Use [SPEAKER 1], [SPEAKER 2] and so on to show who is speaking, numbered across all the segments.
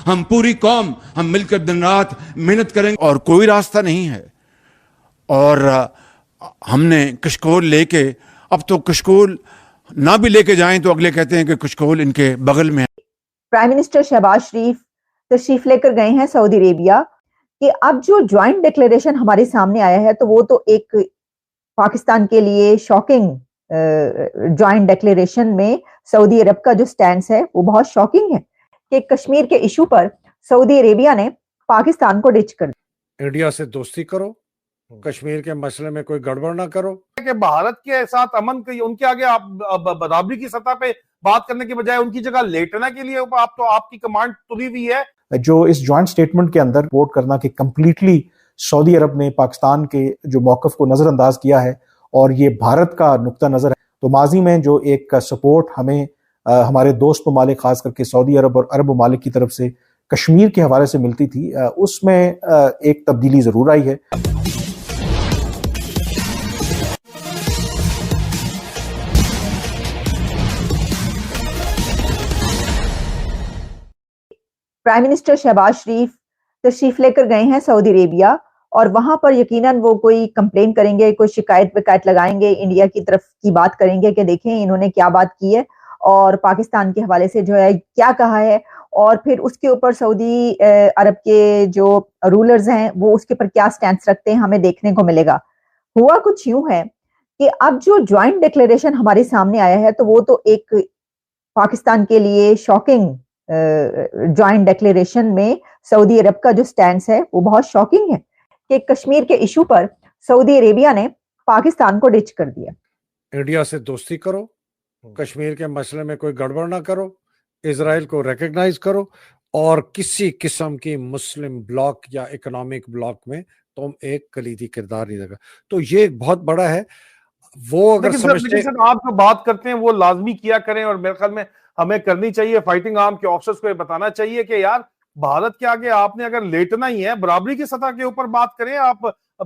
[SPEAKER 1] ہم پوری قوم ہم مل کر دن رات محنت کریں گے اور کوئی راستہ نہیں ہے. اور ہم نے کشکول لے کے اب تو کشکول نہ بھی لے کے جائیں تو اگلے کہتے ہیں کہ کشکول ان کے بغل میں ہے.
[SPEAKER 2] پرائم منسٹر شہباز شریف تشریف لے کر گئے ہیں سعودی عربیہ کہ اب جو جوائنٹ ڈکلیریشن ہمارے سامنے آیا ہے تو وہ تو ایک پاکستان کے لیے شاکنگ جوائنٹ ڈکلیریشن میں سعودی عرب کا جو سٹینس ہے وہ بہت شاکنگ ہے کہ کشمیر کے ایشو پر سعودی عربیہ نے پاکستان کو ڈچ کر دیا.
[SPEAKER 3] انڈیا سے دوستی کرو، کشمیر کے مسئلے میں کوئی گڑبڑ نہ کرو. کہ بھارت کے ساتھ امن کی ان کے آگے آپ برابری کی سطح پہ بات کرنے کے بجائے ان کی جگہ لیٹنا کے لیے آپ کی کمانڈ تلی ہوئی ہے.
[SPEAKER 4] جو اس جوائنٹ سٹیٹمنٹ کے اندر رپورٹ کرنا کہ کمپلیٹلی سعودی عرب نے پاکستان کے جو موقف کو نظر انداز کیا ہے اور یہ بھارت کا نقطہ نظر ہے. تو ماضی میں جو ایک سپورٹ ہمیں ہمارے دوست ممالک خاص کر کے سعودی عرب اور عرب ممالک کی طرف سے کشمیر کے حوالے سے ملتی تھی، اس میں ایک تبدیلی ضرور آئی ہے.
[SPEAKER 2] پرائم منسٹر شہباز شریف تشریف لے کر گئے ہیں سعودی عربیہ اور وہاں پر یقیناً وہ کوئی کمپلین کریں گے، کوئی شکایت وکایت لگائیں گے، انڈیا کی طرف کی بات کریں گے کہ دیکھیں انہوں نے کیا بات کی ہے اور پاکستان کے حوالے سے جو ہے کیا کہا ہے، اور پھر اس کے اوپر سعودی عرب کے جو رولرز ہیں وہ اس کے اوپر کیا سٹینس رکھتے ہیں ہمیں دیکھنے کو ملے گا. ہوا کچھ یوں ہے کہ اب جو جوائنٹ ڈکلیریشن ہمارے سامنے آیا ہے تو وہ تو ایک پاکستان کے لیے شاکنگ جوائنٹ ڈکلیریشن میں سعودی عرب کا جو سٹینس ہے وہ بہت شاکنگ ہے کہ کشمیر کے ایشو پر سعودی عربیہ نے پاکستان کو ڈچ کر دیا.
[SPEAKER 3] انڈیا سے دوستی کرو، کشمیر کے مسئلے میں کوئی گڑبڑ نہ کرو، اسرائیل کو ریکگنائز کرو اور کسی قسم کی مسلم بلاک یا اکنامک بلاک میں تم ایک کلیدی کردار نہیں رکھا. تو یہ ایک بہت بڑا ہے. وہ اگر سمجھتے
[SPEAKER 5] آپ جو بات کرتے ہیں وہ لازمی کیا کریں، اور میرے خیال میں ہمیں کرنی چاہیے. فائٹنگ آرم کے آفیسرز کو یہ بتانا چاہیے کہ یار بھارت کے آگے آپ نے اگر لیٹنا ہی ہے، برابری کی سطح کے اوپر بات کریں. آپ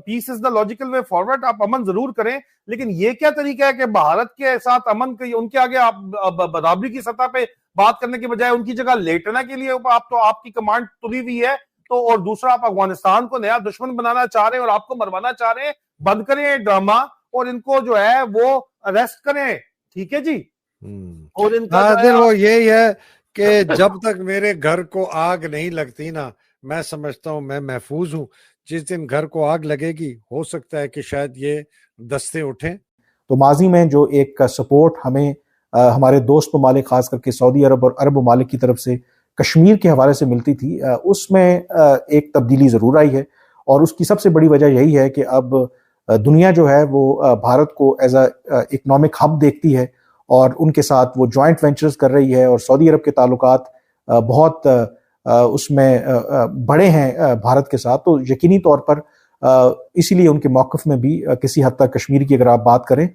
[SPEAKER 5] پیس از دا لاجیکل وے فارورڈ، آپ امن ضرور کریں، لیکن یہ کیا طریقہ ہے کہ بھارت کے ساتھ امن کی ان کے آگے آپ برابری کی سطح پہ بات کرنے کے بجائے ان کی جگہ لیٹنا کے لیے آپ کی کمانڈ تلی ہوئی ہے. تو اور دوسرا آپ افغانستان کو نیا دشمن بنانا چاہ رہے ہیں اور آپ کو مروانا چاہ رہے ہیں. بند کریں ڈرامہ اور ان کو جو ہے وہ اریسٹ کریں. ٹھیک ہے جی. اور ان کا
[SPEAKER 3] وہ یہی ہے کہ جب تک میرے گھر کو آگ نہیں لگتی نا، میں سمجھتا ہوں میں محفوظ ہوں. جس دن گھر کو آگ لگے گی ہو سکتا ہے کہ شاید یہ دستے اٹھیں.
[SPEAKER 4] تو ماضی میں جو ایک سپورٹ ہمیں ہمارے دوست ممالک خاص کر کے سعودی عرب اور عرب ممالک کی طرف سے کشمیر کے حوالے سے ملتی تھی، اس میں ایک تبدیلی ضرور آئی ہے. اور اس کی سب سے بڑی وجہ یہی ہے کہ اب دنیا جو ہے وہ بھارت کو ایز اے اکنامک ہب دیکھتی ہے اور ان کے ساتھ وہ جوائنٹ وینچرز کر رہی ہے. اور سعودی عرب کے تعلقات بہت اس میں بڑے ہیں بھارت کے ساتھ. تو یقینی طور پر اسی لیے ان کے موقف میں بھی کسی حد تک کشمیر کی اگر آپ بات کریں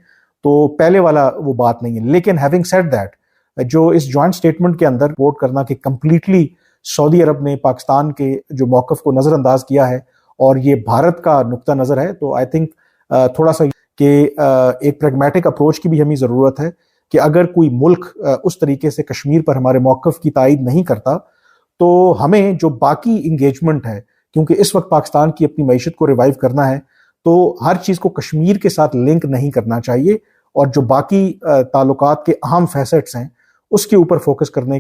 [SPEAKER 4] تو پہلے والا وہ بات نہیں ہے. لیکن ہیونگ سیڈ دیٹ، جو اس جوائنٹ سٹیٹمنٹ کے اندر رپورٹ کرنا کہ کمپلیٹلی سعودی عرب نے پاکستان کے جو موقف کو نظر انداز کیا ہے اور یہ بھارت کا نقطہ نظر ہے، تو آئی تھنک تھوڑا سا کہ ایک پریگمیٹک اپروچ کی بھی ہمیں ضرورت ہے کہ اگر کوئی ملک اس طریقے سے کشمیر پر ہمارے موقف کی تائید نہیں کرتا تو ہمیں جو باقی انگیجمنٹ ہے، کیونکہ اس وقت پاکستان کی اپنی معیشت کو ریوائیو کرنا ہے، تو ہر چیز کو کشمیر کے ساتھ لنک نہیں کرنا چاہیے اور جو باقی تعلقات کے اہم فیسٹس ہیں اس کے اوپر فوکس کرنے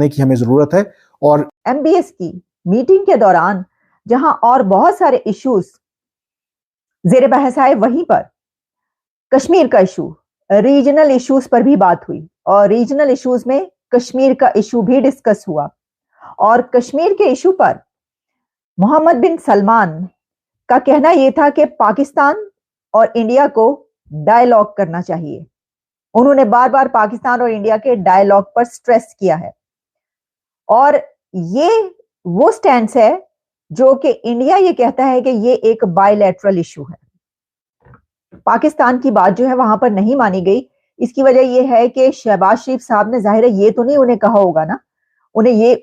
[SPEAKER 4] کی ہمیں ضرورت ہے. اور
[SPEAKER 2] ایم بی ایس کی میٹنگ کے دوران جہاں اور بہت سارے ایشوز زیر بحث آئے، وہیں پر کشمیر کا ایشو، ریجنل ایشوز پر بھی بات ہوئی اور ریجنل ایشوز میں کشمیر کا ایشو بھی ڈسکس ہوا. اور کشمیر کے ایشو پر محمد بن سلمان کا کہنا یہ تھا کہ پاکستان اور انڈیا کو ڈائیلاگ کرنا چاہیے. انہوں نے بار بار پاکستان اور انڈیا کے ڈائیلاگ پر سٹریس کیا ہے اور یہ وہ سٹینس ہے جو کہ انڈیا یہ کہتا ہے کہ یہ ایک بائی لیٹرل ایشو ہے. پاکستان کی بات جو ہے وہاں پر نہیں مانی گئی. اس کی وجہ یہ ہے کہ شہباز شریف صاحب نے ظاہر ہے یہ تو نہیں انہیں کہا ہوگا نا، انہیں یہ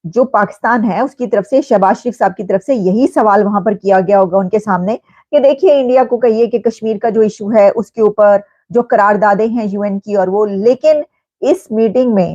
[SPEAKER 2] جو پاکستان ہے اس کی طرف سے شہباز شریف صاحب کی طرف سے یہی سوال وہاں پر کیا گیا ہوگا ان کے سامنے کہ دیکھیے انڈیا کو کہیے کہ کشمیر کا جو ایشو ہے اس کے اوپر جو قراردادیں ہیں UN کی اور وہ. لیکن اس میٹنگ میں